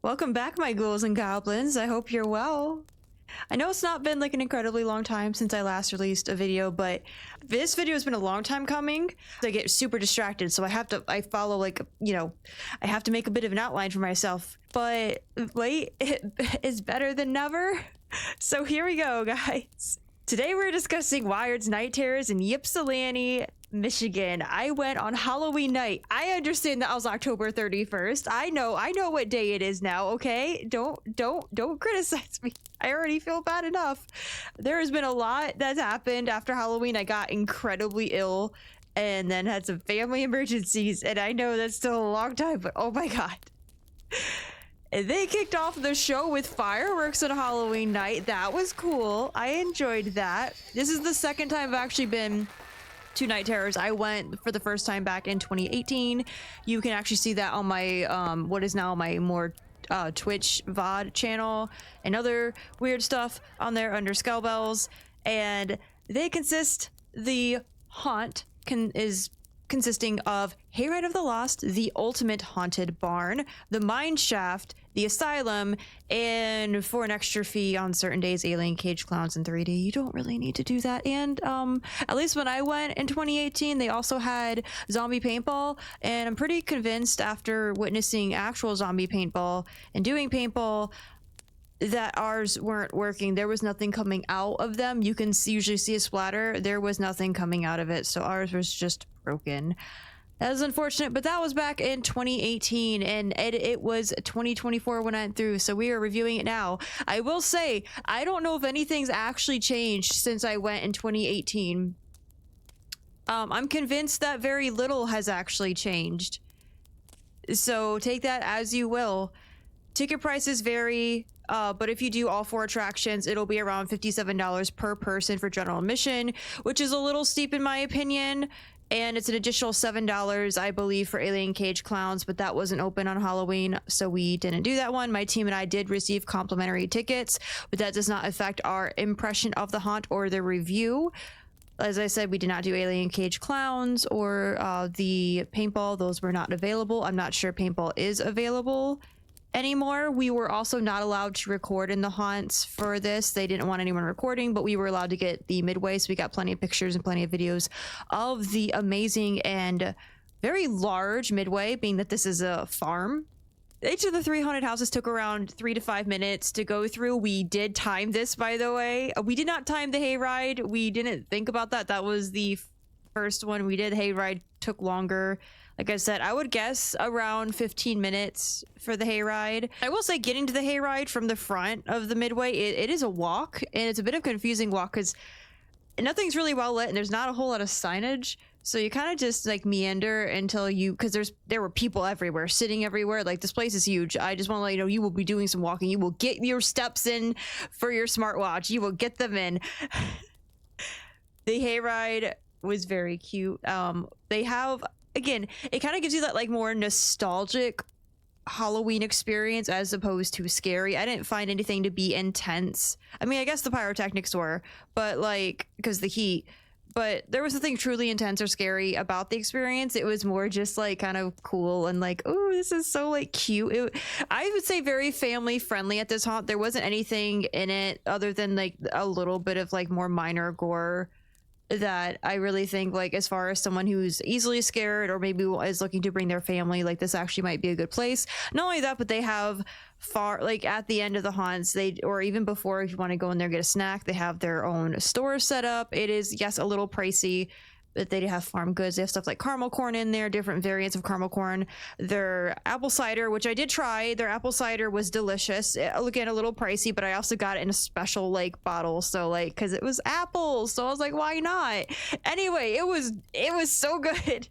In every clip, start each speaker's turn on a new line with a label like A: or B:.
A: Welcome back, my ghouls and goblins. I hope you're well. I know it's not been like an incredibly long time since I last released a video, but this video has been a long time coming. I get super distracted, so I follow like, I have to make a bit of an outline for myself. But late is better than never. So here we go, guys. Today we're discussing Wiard's Night Terrors in Ypsilanti, Michigan. I went on Halloween night. I understand that was October 31st. I know what day it is now, okay? Don't criticize me. I already feel bad enough. There has been a lot that's happened after Halloween. I got incredibly ill and then had some family emergencies, and I know that's still a long time, but oh my god. They kicked off the show with fireworks on Halloween night. That was cool. I enjoyed that. This is the second time I've actually been to Night Terrors. I went for the first time back in 2018. You can actually see that on my what is now my more Twitch VOD channel and other weird stuff on there under Skullbells. And the haunt is consisting of Hayride of the Lost, the ultimate haunted barn, the mine shaft, the asylum, and for an extra fee on certain days, alien cage clowns in 3D. You don't really need to do that. And at least when I went in 2018, they also had zombie paintball, and I'm pretty convinced after witnessing actual zombie paintball and doing paintball that ours weren't working. There was nothing coming out of them. You can usually see a splatter. There was nothing coming out of it, so ours was just broken. That was unfortunate, but that was back in 2018, and it was 2024 when I went through, so we are reviewing it now. I will say, I don't know if anything's actually changed since I went in 2018. I'm convinced that very little has actually changed. So take that as you will. Ticket prices vary, but if you do all 4 attractions, it'll be around $57 per person for general admission, which is a little steep in my opinion. And it's an additional $7, I believe, for Alien Cage Clowns, but that wasn't open on Halloween, so we didn't do that one. My team and I did receive complimentary tickets, but that does not affect our impression of the haunt or the review. As I said, we did not do Alien Cage Clowns or the paintball. Those were not available. I'm not sure paintball is available anymore. We were also not allowed to record in the haunts for this. They didn't want anyone recording, but we were allowed to get the midway, so we got plenty of pictures and plenty of videos of the amazing and very large midway, being that this is a farm. Each of the 3 haunted houses took around 3 to 5 minutes to go through. We did time this, by the way. We did not time the hayride. We didn't think about that. That was the first one we did. Hayride took longer. Like I said, I would guess around 15 minutes for the hayride. I will say, getting to the hayride from the front of the midway, it is a walk, and it's a bit of a confusing walk because nothing's really well lit and there's not a whole lot of signage. So you kind of just like meander until because there were people everywhere, sitting everywhere. Like, this place is huge. I just want to let you know, you will be doing some walking. You will get your steps in for your smartwatch. You will get them in. The hayride was very cute. They have, again, it kind of gives you that like more nostalgic Halloween experience as opposed to scary. I didn't find anything to be intense. I mean, I guess the pyrotechnics were, but like, because the heat, but there was nothing truly intense or scary about the experience. It was more just like kind of cool and like, oh, this is so like cute. I would say very family friendly at this haunt. There wasn't anything in it other than like a little bit of like more minor gore that I really think, like, as far as someone who's easily scared or maybe is looking to bring their family, like, this actually might be a good place. Not only that, but they have like at the end of the haunts, or even before, if you want to go in there get a snack, they have their own store set up. It is, yes, a little pricey, but they have farm goods. They have stuff like caramel corn in there, different variants of caramel corn. Their apple cider, which I did try, their apple cider was delicious. Again, a little pricey, but I also got it in a special like bottle, so like, because it was apples, so I was like, why not? Anyway, it was so good.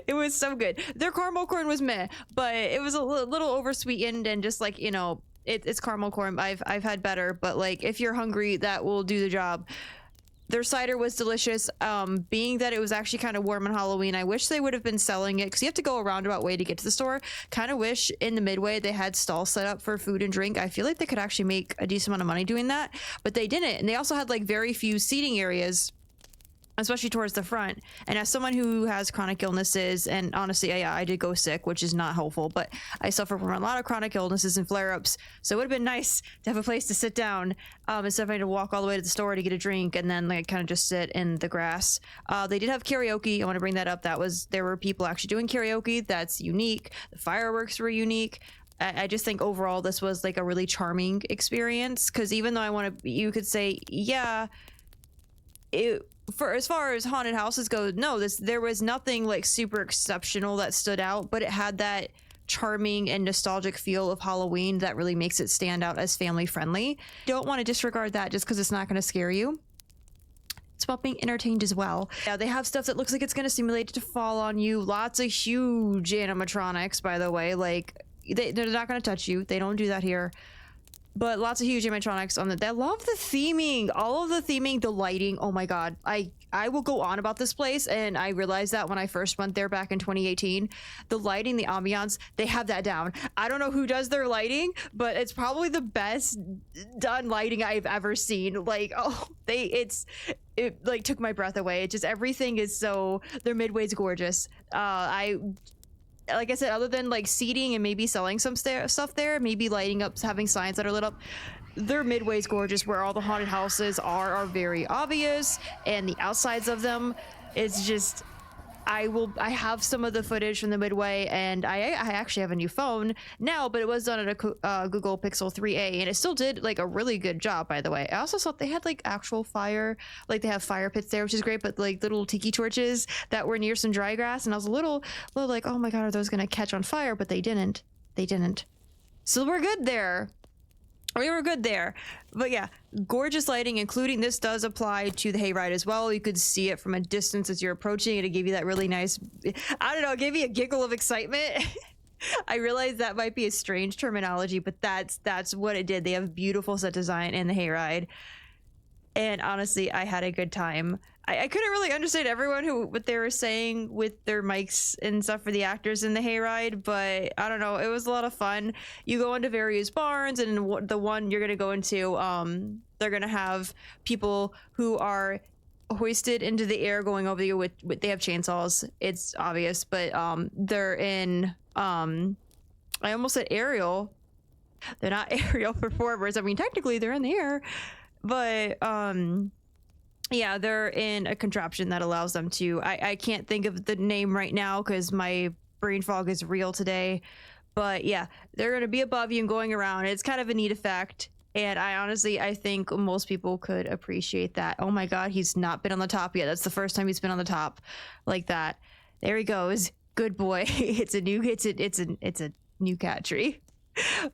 A: It was so good. Their caramel corn was meh, but it was a little over-sweetened, and just like, you know, it's caramel corn. I've had better, but like, if you're hungry, that will do the job. Their cider was delicious. Being that it was actually kind of warm on Halloween, I wish they would have been selling it, because you have to go a roundabout way to get to the store. Kind of wish in the midway they had stalls set up for food and drink. I feel like they could actually make a decent amount of money doing that, but they didn't. And they also had like very few seating areas especially towards the front. And as someone who has chronic illnesses, and honestly, yeah, I did go sick, which is not helpful, but I suffer from a lot of chronic illnesses and flare-ups, so it would have been nice to have a place to sit down, instead of having to walk all the way to the store to get a drink and then like kind of just sit in the grass. They did have karaoke. I want to bring that up. There were people actually doing karaoke. That's unique. The fireworks were unique. I just think overall this was like a really charming experience, because even though you could say, yeah, for as far as haunted houses go, no, there was nothing like super exceptional that stood out, but it had that charming and nostalgic feel of Halloween that really makes it stand out as family friendly. Don't want to disregard that just because it's not going to scare you. It's about being entertained as well. Yeah, they have stuff that looks like it's going to simulate to fall on you. Lots of huge animatronics, by the way. Like, they're not going to touch you. They don't do that here. But lots of huge animatronics on I love the theming, all of the theming, the lighting. Oh my god, I will go on about this place, and I realized that when I first went there back in 2018. The lighting, the ambiance, they have that down. I don't know who does their lighting, but it's probably the best done lighting I've ever seen. Like, oh, it like took my breath away. It just, everything is so, their midway's gorgeous. Like I said, other than like seating and maybe selling some stuff there, maybe lighting up, having signs that are lit up, their midway's gorgeous. Where all the haunted houses are very obvious, and the outsides of them, it's just, I have some of the footage from the midway, and I actually have a new phone now, but it was done at a Google Pixel 3a, and it still did like a really good job, by the way. I also saw they had like actual fire, like they have fire pits there, which is great, but like little tiki torches that were near some dry grass, and I was a little like, oh my god, are those gonna catch on fire? But they didn't. So we're good there. We were good there. But yeah, gorgeous lighting, including this does apply to the Hayride as well. You could see it from a distance as you're approaching it. It gave you that really nice, I don't know, it gave you a giggle of excitement. I realize that might be a strange terminology, but that's what it did. They have beautiful set design in the Hayride. And honestly, I had a good time. I couldn't really understand what they were saying with their mics and stuff for the actors in the Hayride, but I don't know, it was a lot of fun. You go into various barns, and the one you're gonna go into, they're gonna have people who are hoisted into the air going over you with they have chainsaws. It's obvious, but they're in I almost said aerial. They're not aerial performers. I mean, technically they're in the air, but yeah, they're in a contraption that allows them to, I can't think of the name right now because my brain fog is real today, but yeah, they're going to be above you and going around. It's kind of a neat effect, and I think most people could appreciate that. Oh my god, he's not been on the top yet. That's the first time he's been on the top like that. There he goes. Good boy. It's a new cat tree.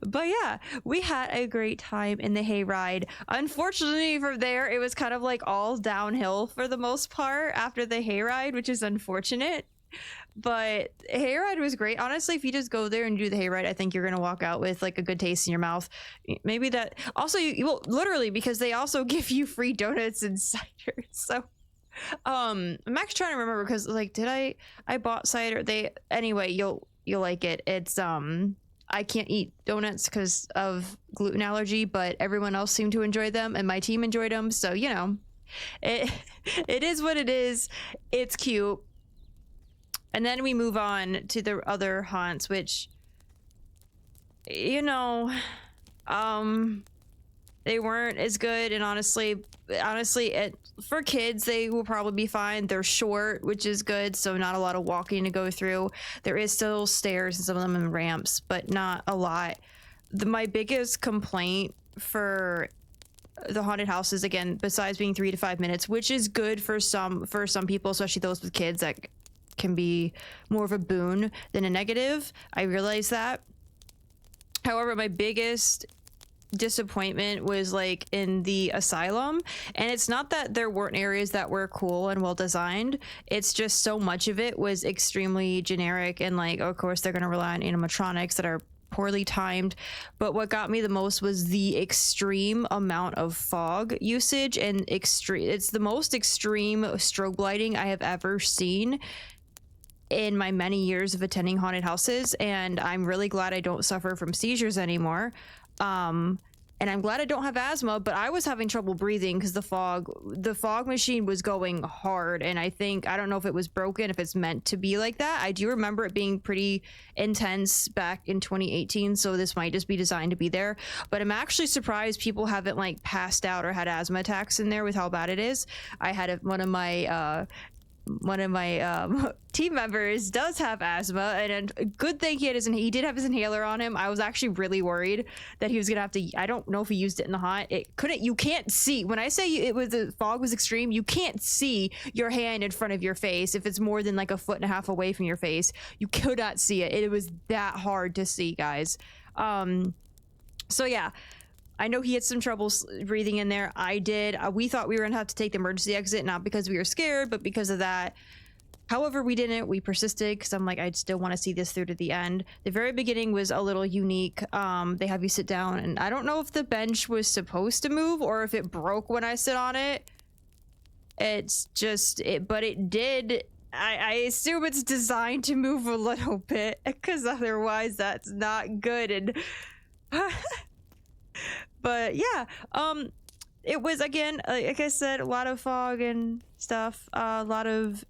A: But yeah, we had a great time in the Hayride. Unfortunately, from there it was kind of like all downhill for the most part after the Hayride, which is unfortunate. But Hayride was great. Honestly, if you just go there and do the Hayride, I think you're gonna walk out with like a good taste in your mouth. Maybe that also, you will literally, because they also give you free donuts and cider. So I'm actually trying to remember, because like, did I bought cider? Anyway, you'll like it. It's I can't eat donuts because of gluten allergy, but everyone else seemed to enjoy them, and my team enjoyed them. So, you know, it is what it is. It's cute. And then we move on to the other haunts, which, you know, they weren't as good. And honestly, for kids, they will probably be fine. They're short, which is good, so not a lot of walking to go through. There is still stairs and some of them and ramps, but not a lot. My biggest complaint for the haunted houses, again, besides being 3 to 5 minutes, which is good for some people, especially those with kids, that can be more of a boon than a negative. I realize that. However, my biggest disappointment was like in the Asylum, and it's not that there weren't areas that were cool and well designed, it's just so much of it was extremely generic, and like, of course they're going to rely on animatronics that are poorly timed. But what got me the most was the extreme amount of fog usage, and it's the most extreme strobe lighting I have ever seen in my many years of attending haunted houses, and I'm really glad I don't suffer from seizures anymore. And I'm glad I don't have asthma, but I was having trouble breathing because the fog machine was going hard. And I don't know if it was broken, if it's meant to be like that. I do remember it being pretty intense back in 2018. So this might just be designed to be there. But I'm actually surprised people haven't like passed out or had asthma attacks in there with how bad it is. I had one of my team members does have asthma, and a good thing he did have his inhaler on him. I was actually really worried that he was gonna have to. I don't know if he used it in the hot. You can't see. When I say the fog was extreme, you can't see your hand in front of your face if it's more than like 1.5 feet away from your face. You could not see it. It was that hard to see, guys. So yeah. I know he had some trouble breathing in there. I did. We thought we were going to have to take the emergency exit, not because we were scared, but because of that. However, we didn't. We persisted because I'm like, I still want to see this through to the end. The very beginning was a little unique. They have you sit down, and I don't know if the bench was supposed to move or if it broke when I sit on it. But it did. I assume it's designed to move a little bit because otherwise that's not good. And but yeah, it was, again, like I said, a lot of fog and stuff, a lot of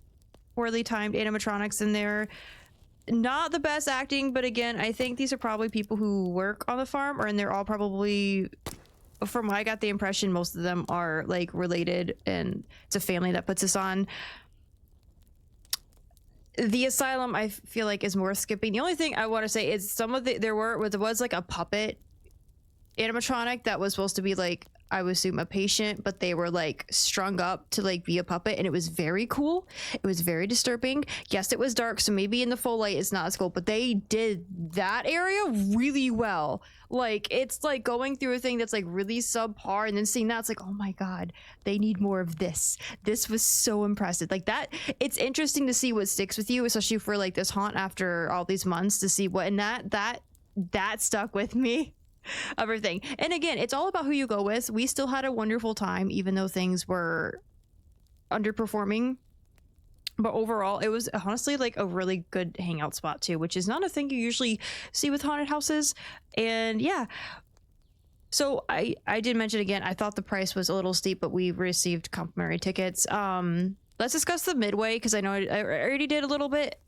A: poorly timed animatronics in there. Not the best acting, but again, I think these are probably people who work on the farm, and they're all probably, from what I got the impression, most of them are like related, and it's a family that puts this on. The Asylum, I feel like, is worth skipping. The only thing I want to say is there was like a puppet animatronic that was supposed to be like, I would assume, a patient, but they were like strung up to like be a puppet, and it was very cool. It was very disturbing. Yes, it was dark, so maybe in the full light it's not as cool, but they did that area really well. Like, it's like going through a thing that's like really subpar, and then seeing that, it's like, oh my god, they need more of this. This was so impressive. Like that, it's interesting to see what sticks with you, especially for like this haunt after all these months, to see what, and that stuck with me. Everything. And again, it's all about who you go with. We still had a wonderful time, even though things were underperforming. But overall, it was honestly like a really good hangout spot too, which is not a thing you usually see with haunted houses. And yeah, so I did mention again, I thought the price was a little steep, but we received complimentary tickets. Let's discuss the midway, because I know I already did a little bit.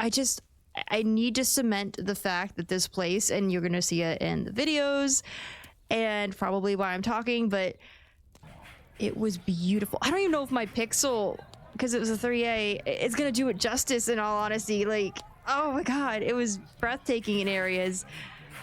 A: I need to cement the fact that this place, and you're going to see it in the videos and probably why I'm talking, but it was beautiful. I don't even know if my pixel, because it was a 3A, it's going to do it justice, in all honesty. Like, oh my god, it was breathtaking in areas.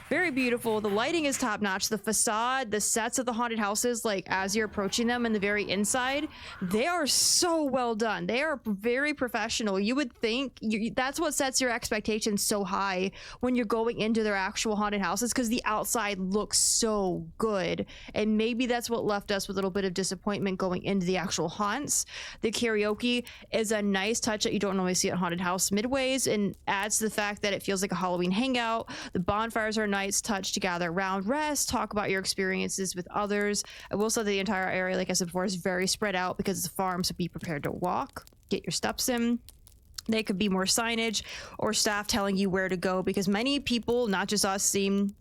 A: Very beautiful. The lighting is top notch. The facade, the sets of the haunted houses, like as you're approaching them in the very inside, they are so well done. They are very professional. You would think that's what sets your expectations so high when you're going into their actual haunted houses, because the outside looks so good. And maybe that's what left us with a little bit of disappointment going into the actual haunts. The karaoke is a nice touch that you don't normally see at haunted house midways, and adds to the fact that it feels like a Halloween hangout. The bonfires are nice touch to gather around, rest, talk about your experiences with others. I will say the entire area, like I said before, is very spread out because it's a farm, so be prepared to walk, get your steps in. There could be more signage or staff telling you where to go, because many people, not just us, seem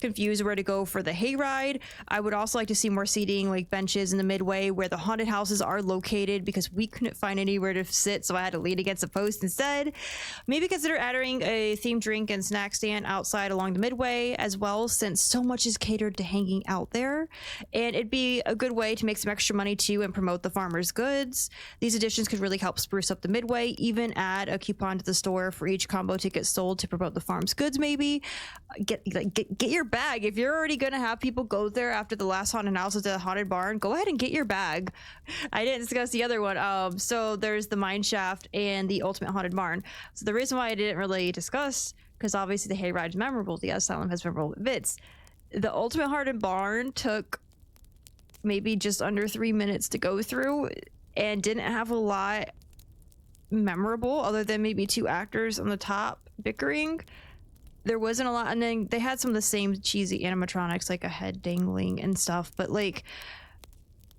A: confused where to go for the hayride. I would also like to see more seating, like benches in the midway where the haunted houses are located, because we couldn't find anywhere to sit, so I had to lean against a post instead. Maybe consider adding a themed drink and snack stand outside along the midway as well, since so much is catered to hanging out there, and it'd be a good way to make some extra money too and promote the farmers' goods. These additions could really help spruce up the midway. Even add a coupon to the store for each combo ticket sold to promote the farm's goods. Maybe get your bag. If you're already gonna have people go there after the last haunted house at the haunted barn, go ahead and get your bag. I didn't discuss the other one. So there's the mine shaft and the ultimate haunted barn. So the reason why I didn't really discuss, because obviously the hayride is memorable, the Asylum has memorable bits. The ultimate haunted barn took maybe just under 3 minutes to go through and didn't have a lot memorable other than maybe two actors on the top bickering. There wasn't a lot, and then they had some of the same cheesy animatronics, like a head dangling and stuff, but like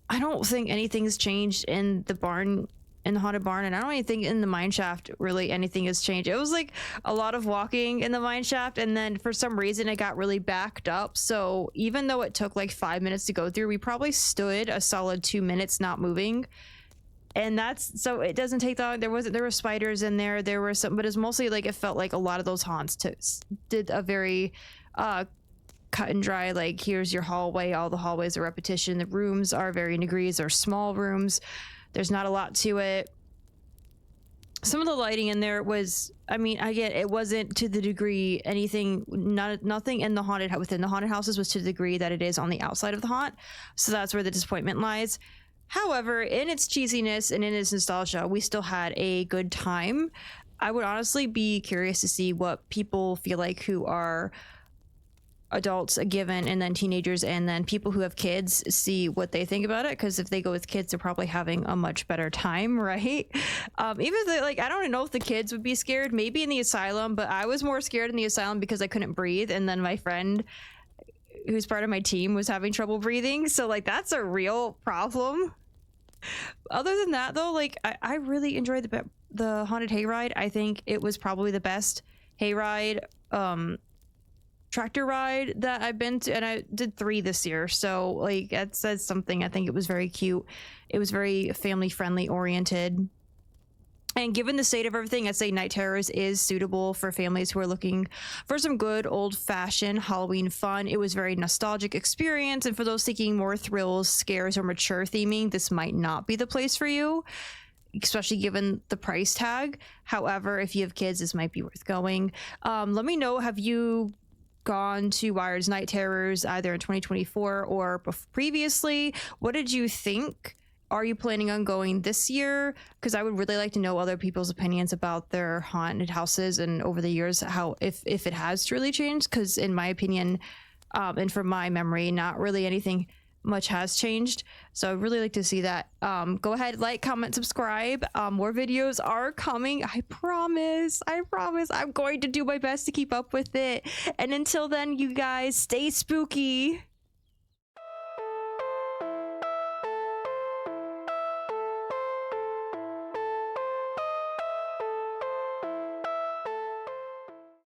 A: I don't think anything's changed in the barn in the haunted barn, and I don't even think in the mine shaft really anything has changed. It was like a lot of walking in the mine shaft, and then for some reason it got really backed up. So even though it took like 5 minutes to go through, we probably stood a solid 2 minutes not moving. And that's so it doesn't take that long. There were spiders in there. There were some, but it's mostly like it felt like a lot of those haunts did a very cut and dry, like here's your hallway. All the hallways are repetition. The rooms are varying degrees. They're small rooms. There's not a lot to it. Some of the lighting in there was, I mean, again, it wasn't to the degree nothing in the within the haunted houses was to the degree that it is on the outside of the haunt. So that's where the disappointment lies. However, in its cheesiness and in its nostalgia, we still had a good time. I would honestly be curious to see what people feel like who are adults given, and then teenagers, and then people who have kids, see what they think about it, because if they go with kids, they're probably having a much better time, right? Even if they, like, I don't know if the kids would be scared, maybe in the asylum, but I was more scared in the asylum because I couldn't breathe, and then my friend who's part of my team was having trouble breathing, so like that's a real problem. Other than that though, like I really enjoyed the haunted hayride. I think it was probably the best hayride tractor ride that I've been to, and I did 3 this year, so like that says something. I think it was very cute. It was very family friendly oriented, and given the state of everything, I'd say Night Terrors is suitable for families who are looking for some good old-fashioned Halloween fun. It was a very nostalgic experience, and for those seeking more thrills, scares, or mature theming, this might not be the place for you, especially given the price tag. However, if you have kids, this might be worth going. Let me know, have you gone to Wiard's Night Terrors either in 2024 or previously? What did you think? Are you planning on going this year? Because I would really like to know other people's opinions about their haunted houses and over the years how if it has truly changed, because in my opinion and from my memory, not really anything much has changed. So I'd really like to see that. Go ahead, like, comment, subscribe. More videos are coming. I promise I'm going to do my best to keep up with it. And until then, you guys, stay spooky.